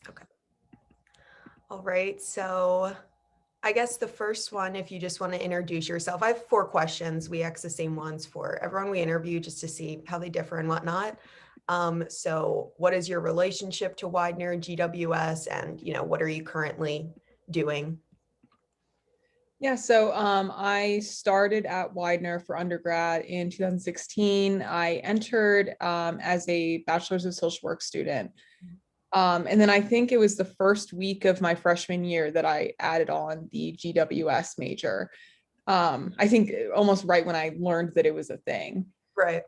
Okay. All right. So I guess the first one, if you just want to introduce yourself, I have 4 questions. We ask the same ones for everyone we interview just to see how they differ and whatnot. So what is your relationship to Widener and GWS, and what are you currently doing? Yeah, so I started at Widener for undergrad in 2016. I entered as a bachelor's of social work student. And then I think it was the first week of my freshman year that I added on the GWS major. I think almost right when I learned that it was a thing. Right.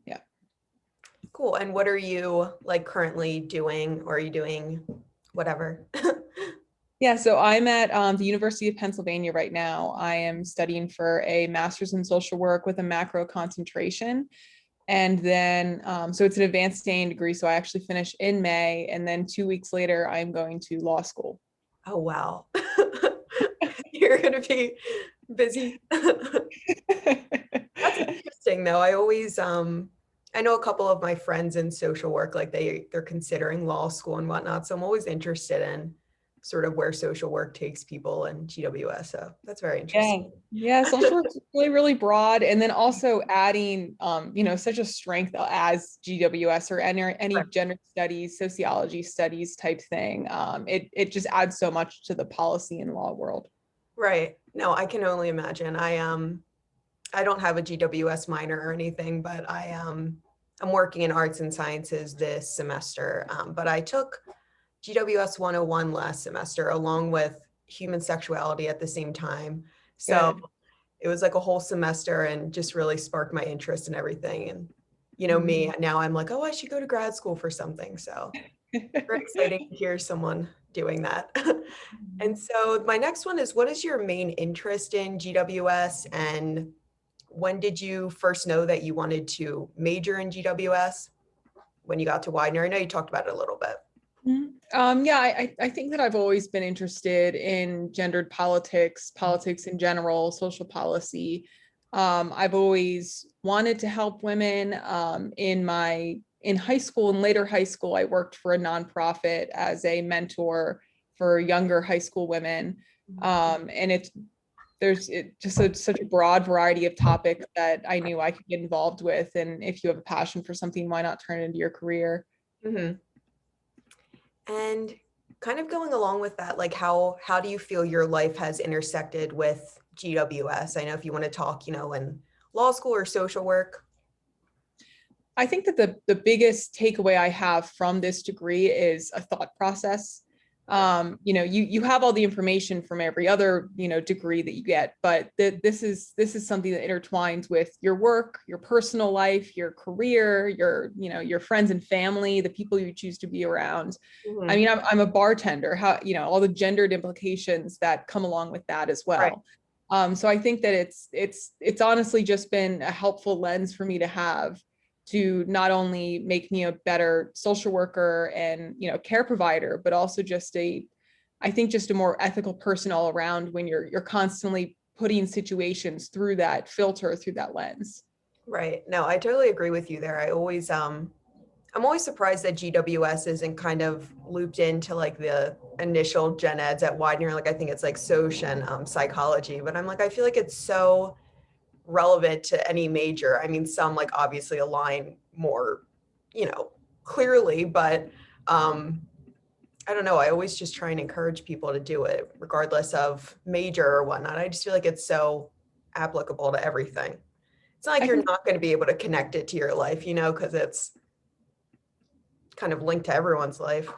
Yeah. Cool. And what are you like currently doing, or are you doing whatever? Yeah, so I'm at the University of Pennsylvania right now. I am studying for a master's in social work with a macro concentration. And then, so it's an advanced staying degree. So I actually finish in May. And then 2 weeks later, I'm going to law school. Oh, wow. You're going to be busy. That's interesting though. I know a couple of my friends in social work, like they're considering law school and whatnot. So I'm always interested in sort of where social work takes people and GWS. So that's very Yeah, interesting. yeah, social work is really, really broad. And then also adding, such a strength as GWS or any Right. gender studies, sociology studies type thing. It just adds so much to the policy and law world. Right. No, I can only imagine. I don't have a GWS minor or anything, but I'm working in arts and sciences this semester. But I took GWS 101 last semester along with human sexuality at the same time. So Good. it was like a whole semester and just really sparked my interest in everything. And me, now I'm like, oh, I should go to grad school for something. So very exciting to hear someone doing that. And so my next one is, what is your main interest in GWS, and when did you first know that you wanted to major in GWS when you got to Widener? I know you talked about it a little bit. Yeah, I think that I've always been interested in gendered politics, politics in general, social policy. I've always wanted to help women. In high school and later high school, I worked for a nonprofit as a mentor for younger high school women. And such a broad variety of topics that I knew I could get involved with. And if you have a passion for something, why not turn it into your career? Mm-hmm. And kind of going along with that, like how do you feel your life has intersected with GWS? I know if you want to talk, in law school or social work. I think that the biggest takeaway I have from this degree is a thought process. You have all the information from every other degree that you get, but this is something that intertwines with your work, your personal life, your career, your friends and family, the people you choose to be around. I Mhm. mean, I'm a bartender. How all the gendered implications that come along with that as Right. well. So I think that it's honestly just been a helpful lens for me to have to not only make me a better social worker and care provider, but also I think just a more ethical person all around when you're constantly putting situations through that filter, through that lens. Right. No, I totally agree with you there. I'm always surprised that GWS isn't kind of looped into like the initial gen eds at Widener. Like I think it's like soc and psychology, but I'm like, I feel like it's so relevant to any major. I mean, some like obviously align more, you know, clearly, but um, I don't know. I always just try and encourage people to do it, regardless of major or whatnot. I just feel like it's so applicable to everything. It's not like I you're think not going to be able to connect it to your life, because it's kind of linked to everyone's life.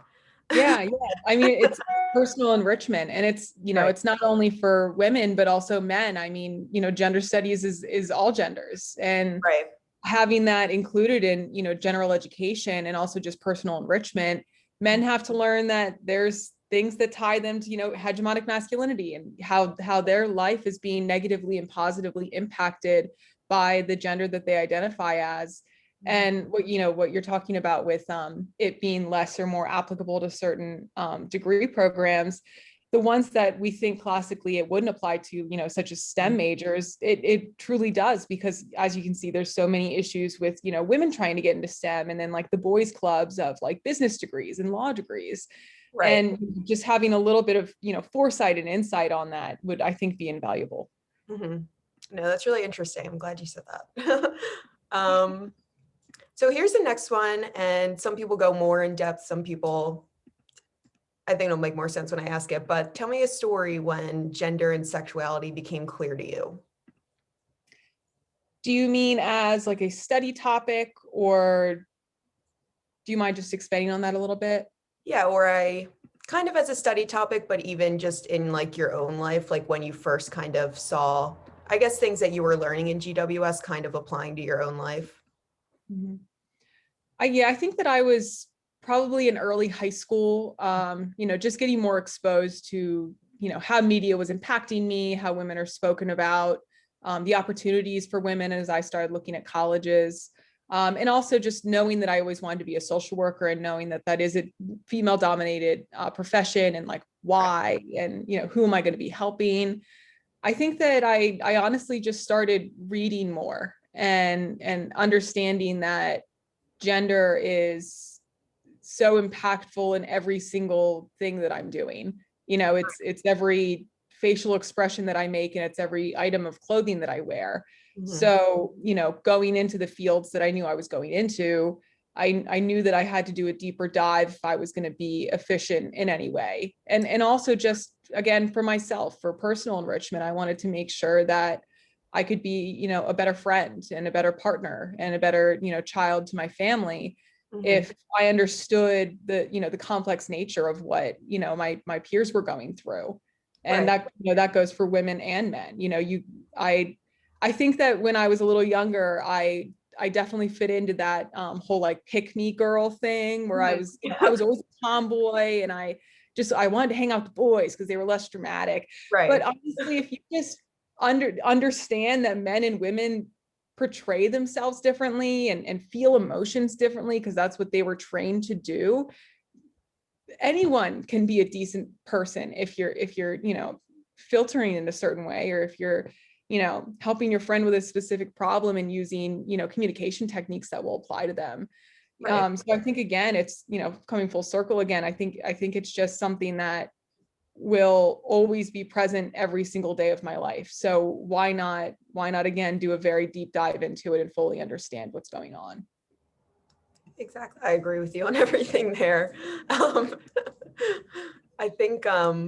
Yeah. I mean, it's personal enrichment, and Right. it's not only for women but also men. I mean, gender studies is all genders, and Right. having that included in general education and also just personal enrichment, men have to learn that there's things that tie them to hegemonic masculinity, and how their life is being negatively and positively impacted by the gender that they identify as. And what you're talking about with it being less or more applicable to certain degree programs, the ones that we think classically it wouldn't apply to, you know, such as STEM majors, it truly does, because as you can see, there's so many issues with, you know, women trying to get into STEM, and then like the boys clubs of like business degrees and law degrees. Right. And just having a little bit of, you know, foresight and insight on that would, I think, be invaluable. Mm-hmm. No, that's really interesting. I'm glad you said that. um, so here's the next one, and some people go more in depth, some people, I think it'll make more sense when I ask it, but tell me a story when gender and sexuality became clear to you. Do you mean as like a study topic, or do you mind just expanding on that a little bit? Yeah, or I kind of as a study topic, but even just in like your own life, like when you first kind of saw, I guess, things that you were learning in GWS kind of applying to your own life. Mhm. Yeah, I think that I was probably in early high school, you know, just getting more exposed to, you know, how media was impacting me, how women are spoken about, the opportunities for women as I started looking at colleges. And also just knowing that I always wanted to be a social worker, and knowing that that is a female dominated profession, and like why, and, you know, who am I going to be helping? I think that I honestly just started reading more, and understanding that gender is so impactful in every single thing that I'm doing. You know, it's every facial expression that I make, and it's every item of clothing that I wear. Mhm. So, you know, going into the fields that I knew I was going into, I knew that I had to do a deeper dive if I was going to be efficient in any way. And also just again for myself, for personal enrichment, I wanted to make sure that I could be, you know, a better friend and a better partner and a better, you know, child to my family Mhm. if I understood the, you know, the complex nature of what, you know, my peers were going through. And Right. that, you know, that goes for women and men. You know, I I think that when I was a little younger, I definitely fit into that whole like pick me girl thing where I Mhm. was, you know, I was always a tomboy, and I wanted to hang out with boys because they were less dramatic. But Right. honestly, if you just understand that men and women portray themselves differently, and feel emotions differently because that's what they were trained to do, anyone can be a decent person if you're, you know, filtering in a certain way, or if you're, you know, helping your friend with a specific problem and using, you know, communication techniques that will apply to them. Right. So I think again, it's, you know, coming full circle again, I think it's just something that will always be present every single day of my life. So why not again do a very deep dive into it and fully understand what's going on? Exactly. I agree with you on everything there. Um, I think I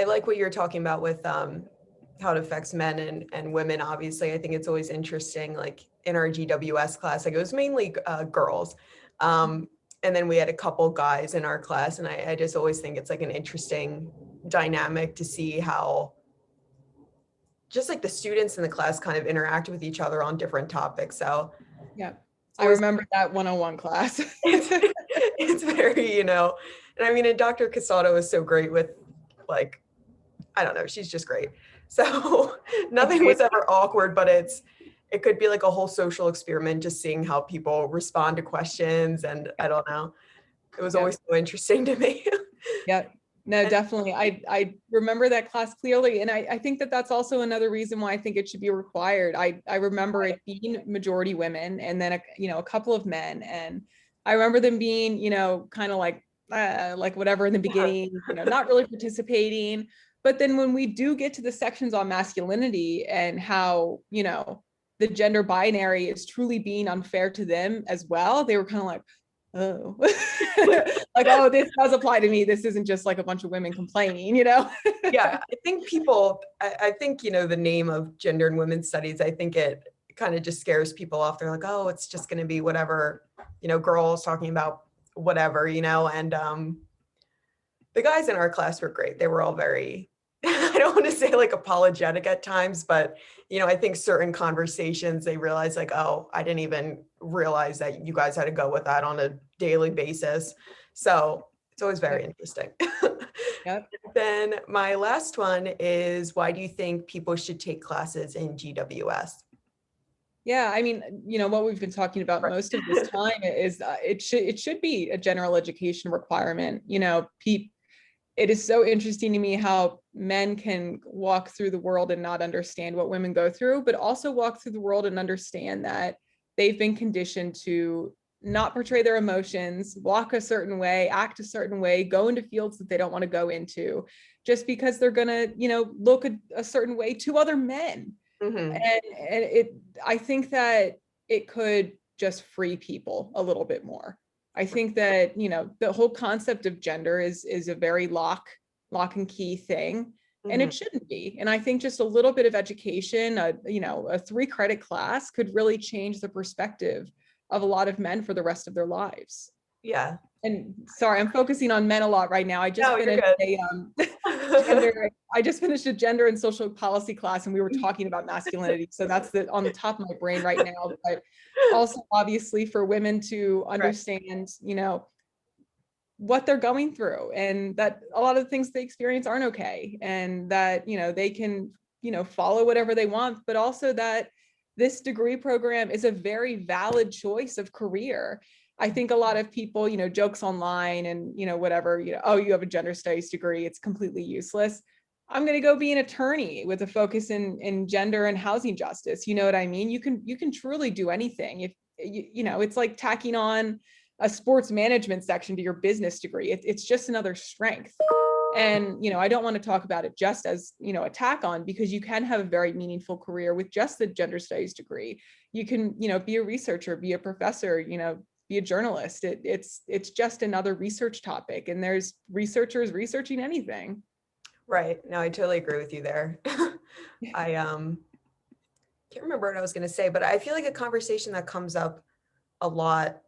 like what you're talking about with how it affects men and women. Obviously, I think it's always interesting. Like in our GWS class, like it was mainly girls, and then we had a couple guys in our class, and I just always think it's like an interesting dynamic to see how just like the students in the class kind of interact with each other on different topics. So Yeah. it's I always remember that 101 class. it's it's very, and I mean, and Dr. Casado is so great with like, I don't know, she's just great. So nothing was ever awkward, but it could be like a whole social experiment, just seeing how people respond to questions. And I don't know, it was Yep. always so interesting to me. Yep. No, And definitely. I remember that class clearly. And I think that that's also another reason why I think it should be required. I remember it being majority women, and then, you know, a couple of men. And I remember them being, you know, kind of like whatever in the beginning, you know, not really participating. But then when we do get to the sections on masculinity and how, you know, the gender binary is truly being unfair to them as well, they were kind of like, oh, like, oh, this does apply to me. This isn't just like a bunch of women complaining, you know? yeah, I think I think, the name of gender and women's studies, I think it kind of just scares people off. They're like, oh, it's just going to be whatever, girls talking about whatever, and the guys in our class were great. They were all very, I don't want to say like apologetic at times, but I think certain conversations they realize like, oh, I didn't even realize that you guys had to go with that on a daily basis. So it's always very Yep. interesting. Yep. Then my last one is, why do you think people should take classes in GWS? Yeah, I mean, you know, what we've been talking about Right. most of this time is it should be a general education requirement. You know, it is so interesting to me how men can walk through the world and not understand what women go through, but also walk through the world and understand that they've been conditioned to not portray their emotions, walk a certain way, act a certain way, go into fields that they don't want to go into, just because they're going to, look a certain way to other men. Mm-hmm. And I think that it could just free people a little bit more. I think that, the whole concept of gender is a very lock and key thing, and Mm-hmm. it shouldn't be. And I think just a little bit of education, a 3-credit class could really change the perspective of a lot of men for the rest of their lives. Yeah. And sorry, I'm focusing on men a lot right now. I just No, you're finished good. a gender and social policy class, and we were talking about masculinity. So that's on the top of my brain right now. But also, obviously, for women to understand, what they're going through, and that a lot of the things they experience aren't okay, and that, they can, follow whatever they want, but also that this degree program is a very valid choice of career. I think a lot of people, jokes online and, whatever, oh, you have a gender studies degree, it's completely useless. I'm going to go be an attorney with a focus in gender and housing justice. You know what I mean? You can truly do anything. If it's like tacking on a sports management section to your business degree. It's just another strength. And, I don't want to talk about it just as, a tack on, because you can have a very meaningful career with just the gender studies degree. You can, be a researcher, be a professor, be a journalist. It's just another research topic, and there's researchers researching anything. Right. No, I totally agree with you there. I can't remember what I was going to say, but I feel like a conversation that comes up a lot,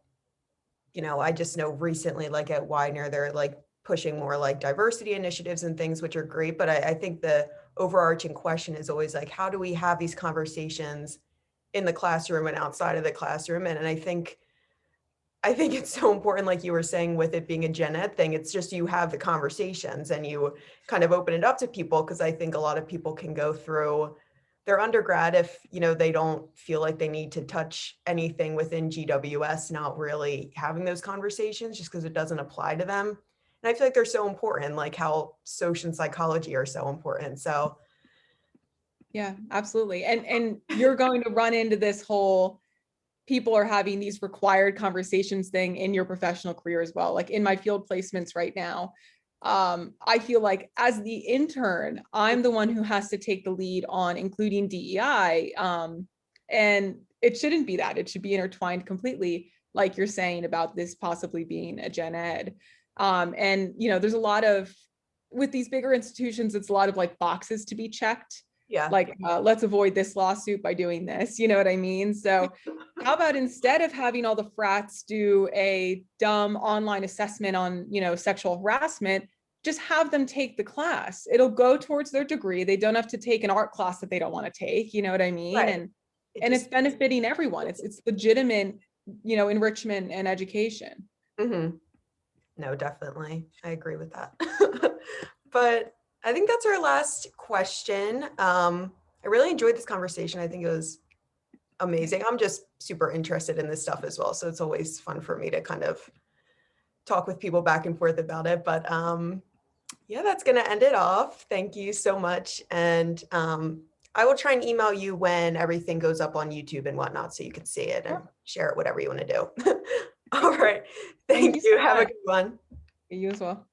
I just know recently, like at Widener, they're like pushing more like diversity initiatives and things, which are great. But I think the overarching question is always like, how do we have these conversations in the classroom and outside of the classroom? And I think it's so important, like you were saying, with it being a gen ed thing, it's just you have the conversations and you kind of open it up to people, because I think a lot of people can go through their undergrad if, they don't feel like they need to touch anything within GWS, not really having those conversations just because it doesn't apply to them. And I feel like they're so important, like how social and psychology are so important. So yeah, absolutely. And you're going to run into this whole people are having these required conversations thing in your professional career as well. Like in my field placements right now, I feel like as the intern, I'm the one who has to take the lead on including DEI. And it shouldn't be that. It should be intertwined completely, like you're saying about this possibly being a gen ed. And, there's a lot of, with these bigger institutions, it's a lot of like boxes to be checked. yeah. Like, let's avoid this lawsuit by doing this, you know what I mean? So how about instead of having all the frats do a dumb online assessment on, sexual harassment, just have them take the class. It'll go towards their degree. They don't have to take an art class that they don't want to take, you know what I mean? Right. And it's benefiting everyone. It's legitimate, enrichment and education. Mm-hmm. No, definitely. I agree with that. But I think that's our last question. I really enjoyed this conversation. I think it was amazing. I'm just super interested in this stuff as well. So it's always fun for me to kind of talk with people back and forth about it. But yeah, that's going to end it off. Thank you so much. And I will try and email you when everything goes up on YouTube and whatnot, so you can see it and share it, whatever you want to do. All right. Thank you. Have a good one. You as well.